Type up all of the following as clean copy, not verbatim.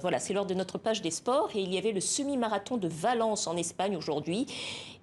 Voilà, c'est lors de notre page des sports et il y avait le semi-marathon de Valence en Espagne aujourd'hui.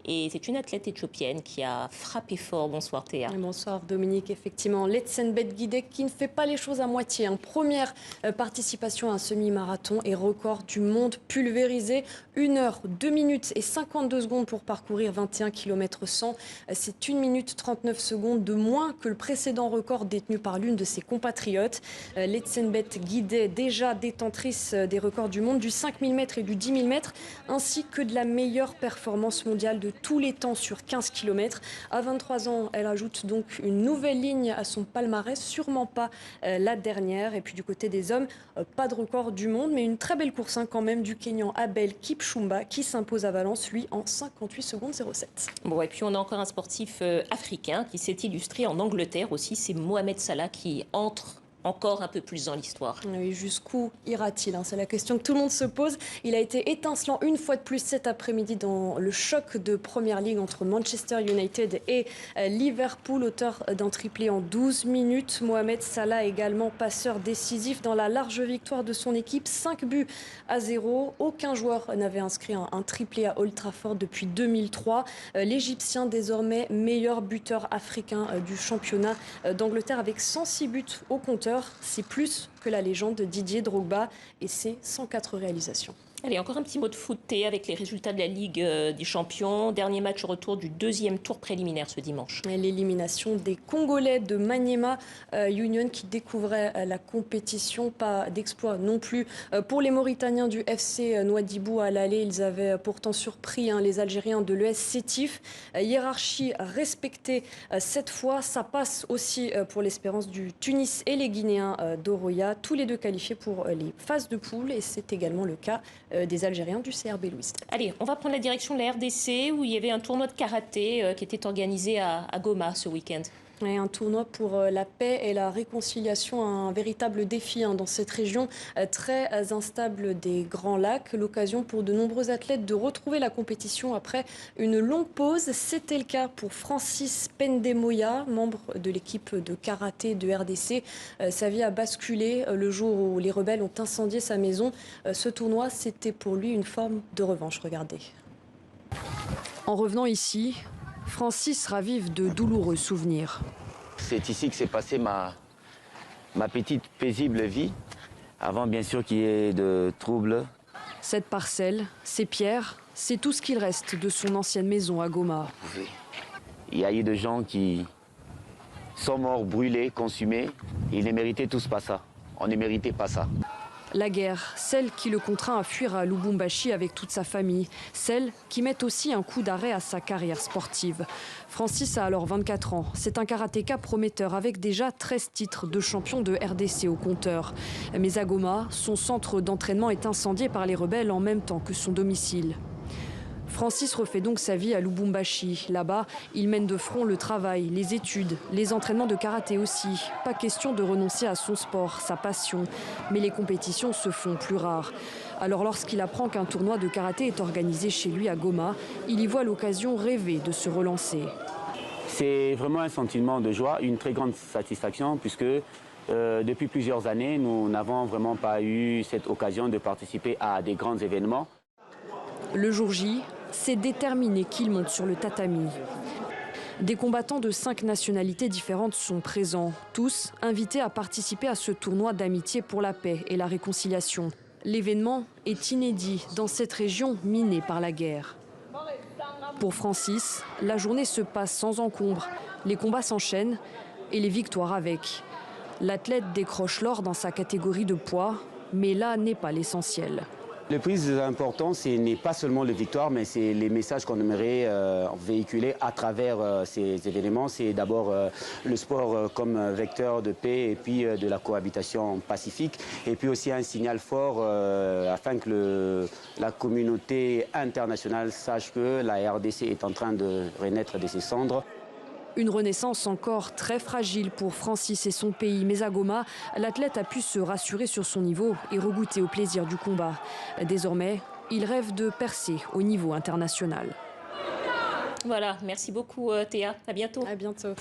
Et c'est une athlète éthiopienne qui a frappé fort. Bonsoir Théa. Bonsoir Dominique, effectivement, Letsenbet Gidek qui ne fait pas les choses à moitié. Première participation à un semi-marathon et record du monde pulvérisé. 1 heure, 2 minutes et 52 secondes pour parcourir 21 km 100. C'est 1 minute 39 secondes de moins que le précédent record détenu par l'une de ses compatriotes. Letsenbet Gidek, déjà détentrice des records du monde du 5000 mètres et du 10 000 mètres, ainsi que de la meilleure performance mondiale de tous les temps sur 15 km. À 23 ans, elle ajoute donc une nouvelle ligne à son palmarès, sûrement pas la dernière. Et puis du côté des hommes, pas de record du monde, mais une très belle course quand même du Kenyan Abel Kipchumba qui s'impose à Valence, lui, en 58 secondes 07. Bon, et puis on a encore un sportif africain qui s'est illustré en Angleterre aussi. C'est Mohamed Salah qui entre encore un peu plus dans l'histoire. Oui, jusqu'où ira-t-il? C'est la question que tout le monde se pose. Il a été étincelant une fois de plus cet après-midi dans le choc de Première Ligue entre Manchester United et Liverpool, auteur d'un triplé en 12 minutes. Mohamed Salah également passeur décisif dans la large victoire de son équipe, 5-0. Aucun joueur n'avait inscrit un triplé à Old Trafford depuis 2003. L'Égyptien, désormais meilleur buteur africain du championnat d'Angleterre avec 106 buts au compteur. C'est plus que la légende Didier Drogba et ses 104 réalisations. Allez, encore un petit mot de foot avec les résultats de la Ligue des Champions. Dernier match au retour du deuxième tour préliminaire ce dimanche. L'élimination des Congolais de Maniema Union qui découvraient la compétition. Pas d'exploit non plus pour les Mauritaniens du FC Nouadhibou à l'aller. Ils avaient pourtant surpris les Algériens de l'ES Sétif. Hiérarchie respectée cette fois. Ça passe aussi pour l'Espérance du Tunis et les Guinéens d'Oroya. Tous les deux qualifiés pour les phases de poule et c'est également le cas des Algériens du CRB Louis. Allez, on va prendre la direction de la RDC où il y avait un tournoi de karaté qui était organisé à Goma ce week-end. Et un tournoi pour la paix et la réconciliation, un véritable défi dans cette région très instable des Grands Lacs. L'occasion pour de nombreux athlètes de retrouver la compétition après une longue pause. C'était le cas pour Francis Pendemoya, membre de l'équipe de karaté de RDC. Sa vie a basculé le jour où les rebelles ont incendié sa maison. Ce tournoi, c'était pour lui une forme de revanche. Regardez. En revenant ici, Francis ravive de douloureux souvenirs. C'est ici que s'est passée ma petite paisible vie, avant bien sûr qu'il y ait de troubles. Cette parcelle, ces pierres, c'est tout ce qu'il reste de son ancienne maison à Goma. Il y a eu des gens qui sont morts, brûlés, consumés. Ils ne méritaient tous pas ça. On ne méritait pas ça. La guerre, celle qui le contraint à fuir à Lubumbashi avec toute sa famille, celle qui met aussi un coup d'arrêt à sa carrière sportive. Francis a alors 24 ans. C'est un karatéka prometteur avec déjà 13 titres de champion de RDC au compteur. Mais à Goma, son centre d'entraînement est incendié par les rebelles en même temps que son domicile. Francis refait donc sa vie à Lubumbashi. Là-bas, il mène de front le travail, les études, les entraînements de karaté aussi. Pas question de renoncer à son sport, sa passion. Mais les compétitions se font plus rares. Alors lorsqu'il apprend qu'un tournoi de karaté est organisé chez lui à Goma, il y voit l'occasion rêvée de se relancer. C'est vraiment un sentiment de joie, une très grande satisfaction puisque depuis plusieurs années, nous n'avons vraiment pas eu cette occasion de participer à des grands événements. Le jour J, c'est déterminé qu'il monte sur le tatami. Des combattants de 5 nationalités différentes sont présents, tous invités à participer à ce tournoi d'amitié pour la paix et la réconciliation. L'événement est inédit dans cette région minée par la guerre. Pour Francis, la journée se passe sans encombre. Les combats s'enchaînent et les victoires avec. L'athlète décroche l'or dans sa catégorie de poids, mais là n'est pas l'essentiel. Le plus important, ce n'est pas seulement les victoires, mais c'est les messages qu'on aimerait véhiculer à travers ces événements. C'est d'abord le sport comme vecteur de paix et puis de la cohabitation pacifique. Et puis aussi un signal fort afin que la communauté internationale sache que la RDC est en train de renaître de ses cendres. Une renaissance encore très fragile pour Francis et son pays. Mais à Goma, l'athlète a pu se rassurer sur son niveau et regoûter au plaisir du combat. Désormais, il rêve de percer au niveau international. Voilà, merci beaucoup Théa. À bientôt. À bientôt.